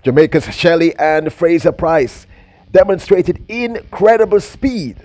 Jamaica's Shelly and Fraser Pryce demonstrated incredible speed,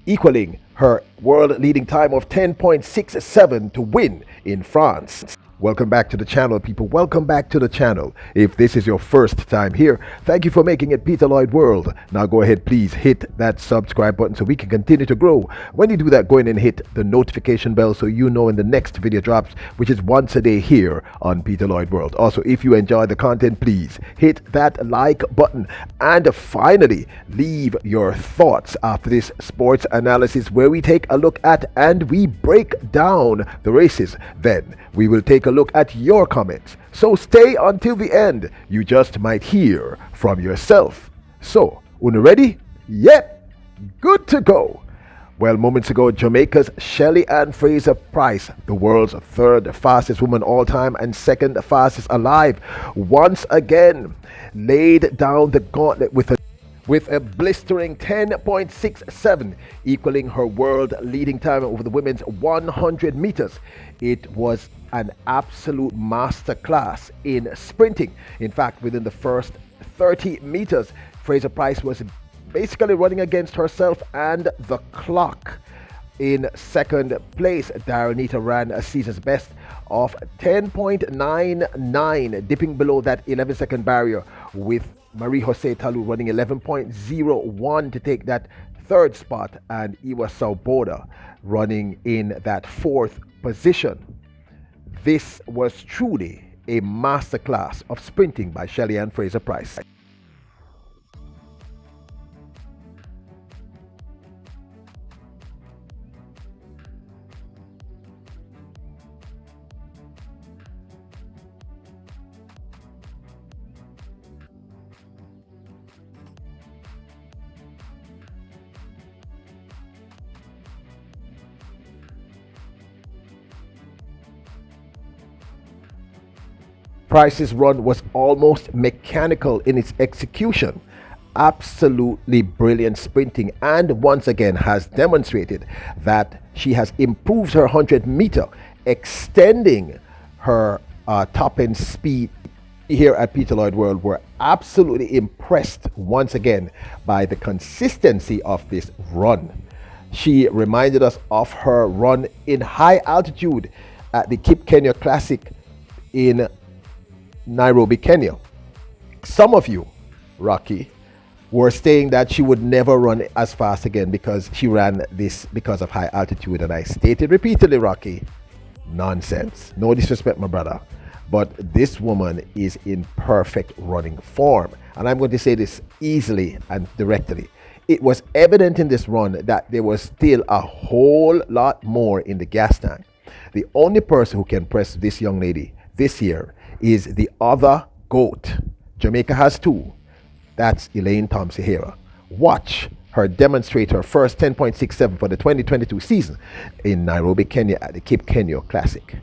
equaling her world leading time of 10.67 to win in France. Welcome back to the channel, people. Welcome back to the channel. If this is your first time here, thank you for making it Peter Lloyd World. Now go ahead, please hit that subscribe button so we can continue to grow. When you do that, go in and hit the notification bell so you know when the next video drops, which is once a day here on Peter Lloyd World. Also, if you enjoy the content, please hit that like button. And finally, leave your thoughts after this sports analysis where we take a look at and we break down the races. Then we will take a look at your comments. So stay until the end. You just might hear from yourself. So, una ready? Yep. Good to go. Well, moments ago, Jamaica's Shelly Ann Fraser Pryce, the world's third fastest woman all time and second fastest alive, once again laid down the gauntlet with a blistering 10.67, equaling her world leading time over the women's 100 meters. It was an absolute masterclass in sprinting. In fact, within the first 30 meters, Fraser Pryce was basically running against herself and the clock. In second place, Darrenita ran a season's best of 10.99, dipping below that 11-second barrier, with Marie-Jose Talu running 11.01 to take that third spot, and Iwa Sauboda running in that fourth position. This was truly a masterclass of sprinting by Shelly Ann Fraser Pryce. Pryce's run was almost mechanical in its execution. Absolutely brilliant sprinting, and once again has demonstrated that she has improved her 100 meter, extending her top end speed. Here at Peter Lloyd World, we're absolutely impressed once again by the consistency of this run. She reminded us of her run in high altitude at the Cape Kenya Classic in Nairobi, Kenya. Some of you, Rocky, were saying that she would never run as fast again because she ran this because of high altitude, and I stated repeatedly, Rocky, nonsense. No disrespect, my brother, but this woman is in perfect running form, and I'm going to say this easily and directly. It was evident in this run that there was still a whole lot more in the gas tank. The only person who can press this young lady this year is the other GOAT. Jamaica has two. That's Elaine Thompson-Herah. Watch her demonstrate her first 10.67 for the 2022 season in Nairobi, Kenya at the Cape Kenya Classic.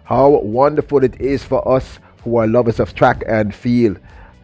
How wonderful it is for us who are lovers of track and field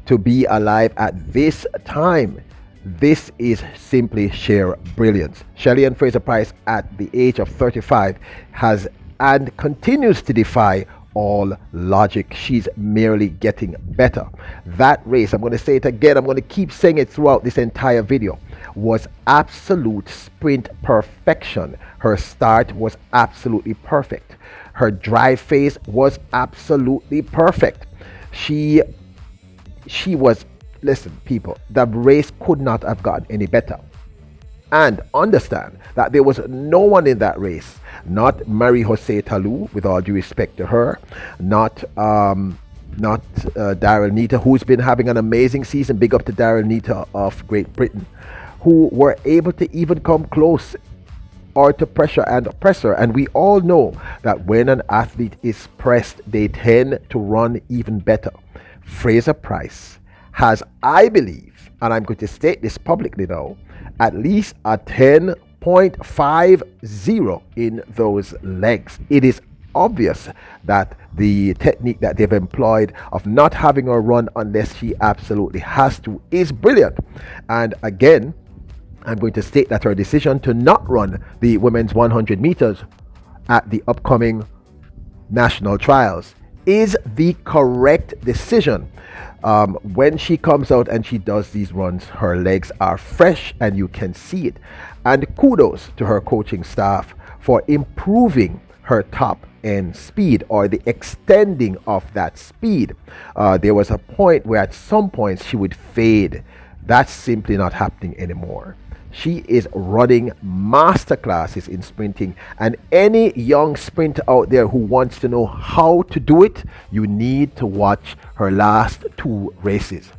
to be alive at this time. This is simply sheer brilliance. Shelly Ann Fraser Pryce, at the age of 35, has and continues to defy all logic. She's merely getting better. That race, I'm going to say it again, I'm going to keep saying it throughout this entire video, was absolute sprint perfection. Her start was absolutely perfect. Her drive phase was absolutely perfect. She was, listen, people, the race could not have gotten any better. And understand that there was no one in that race, not Marie-Jose Talu, with all due respect to her, not Daryl Nita, who's been having an amazing season, big up to Daryl Nita of Great Britain, who were able to even come close or to pressure and oppressor. And we all know that when an athlete is pressed, they tend to run even better. Fraser Pryce has, I believe, and I'm going to state this publicly now, at least a 10.50 in those legs. It is obvious that the technique that they've employed of not having her run unless she absolutely has to is brilliant. And again, I'm going to state that her decision to not run the women's 100 meters at the upcoming national trials is the correct decision. When she comes out and she does these runs, her legs are fresh and you can see it. And kudos to her coaching staff for improving her top end speed, or the extending of that speed. There was a point where at some points she would fade. That's simply not happening anymore. She is running master classes in sprinting, and any young sprinter out there who wants to know how to do it, you need to watch her last 2 races.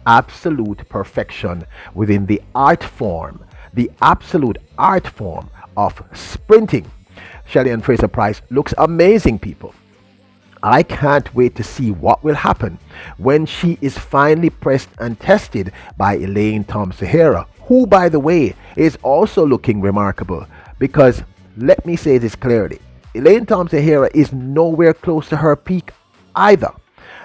Absolute perfection within the art form, the absolute art form of sprinting. Shelly and Fraser Pryce looks amazing, people. I can't wait to see what will happen when she is finally pressed and tested by Elaine Thompson-Herah, who, by the way, is also looking remarkable. Because let me say this clearly, Elaine Thompson-Herah is nowhere close to her peak either.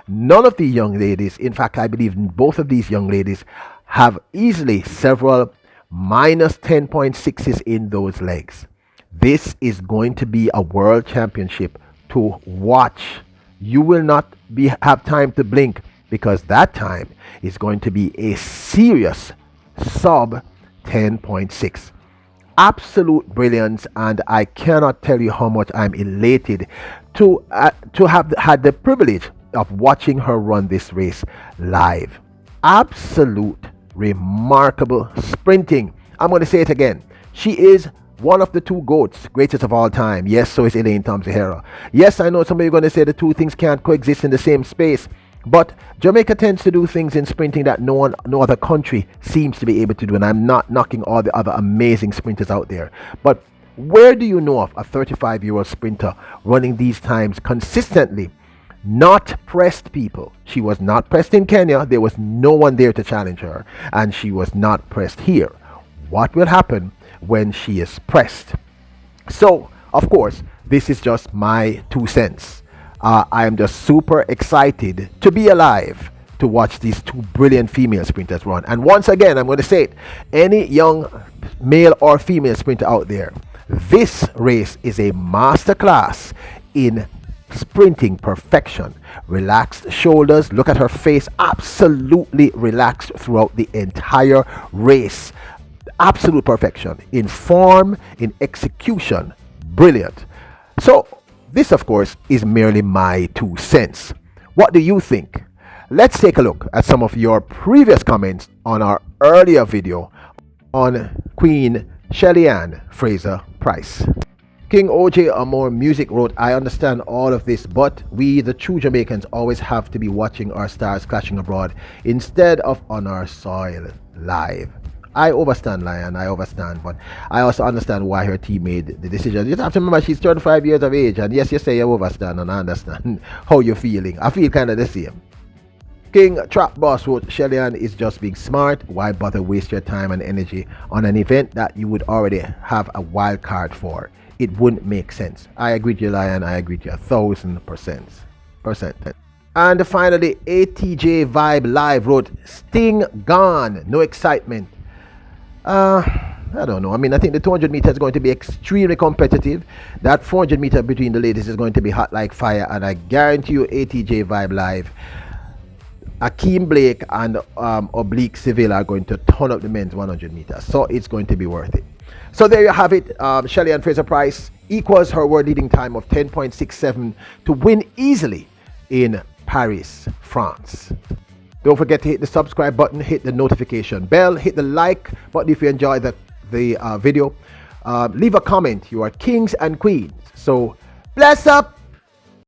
None of the young ladies, in fact, I believe both of these young ladies have easily several minus 10.6s in those legs. This is going to be a world championship to watch. You will not have time to blink, because that time is going to be a serious sub 10.6. Absolute brilliance, and I cannot tell you how much I'm elated to have had the privilege of watching her run this race live. Absolute remarkable sprinting. I'm going to say it again. She is one of the 2 GOATs, greatest of all time. Yes, so is Elaine Thompson-Herah. Yes, I know some of you are going to say the 2 things can't coexist in the same space, but Jamaica tends to do things in sprinting that no other country seems to be able to do, and I'm not knocking all the other amazing sprinters out there. But where do you know of a 35-year-old sprinter running these times consistently? Not pressed, people. She was not pressed in Kenya. There was no one there to challenge her, and she was not pressed here. What will happen when she is pressed? So, of course, this is just my 2 cents. I am just super excited to be alive to watch these 2 brilliant female sprinters run. And once again, I'm going to say it, any young male or female sprinter out there, this race is a masterclass in sprinting perfection. Relaxed shoulders. Look at her face, absolutely relaxed throughout the entire race. Absolute perfection in form, in execution. Brilliant. So this, of course, is merely my 2 cents. What do you think? Let's take a look at some of your previous comments on our earlier video on Queen Shelly Ann Fraser Pryce. King OJ Amore Music wrote, I understand all of this, but we, the true Jamaicans, always have to be watching our stars clashing abroad instead of on our soil live. I understand, Lion, I understand, but I also understand why her team made the decision. You have to remember she's 35 years of age, and yes, you say you understand, and I understand how you're feeling. I feel kind of the same. King Trap Boss wrote, Shelly Ann is just being smart. Why bother waste your time and energy on an event that you would already have a wild card for? It wouldn't make sense. I agree with you, Lion. I agree with you 1,000%. And finally, ATJ Vibe Live wrote, Sting gone, no excitement. I don't know. I mean, I think the 200 meter is going to be extremely competitive. That 400 meter between the ladies is going to be hot like fire, and I guarantee you ATJ Vibe Live, Akeem Blake and Oblique Seville are going to turn up the men's 100 meters. So it's going to be worth it. So there you have it. Shelly Ann Fraser Pryce equals her world leading time of 10.67 to win easily in Paris, France. Don't forget to hit the subscribe button, hit the notification bell, hit the like button if you enjoy the video. Leave a comment. You are kings and queens. So bless up.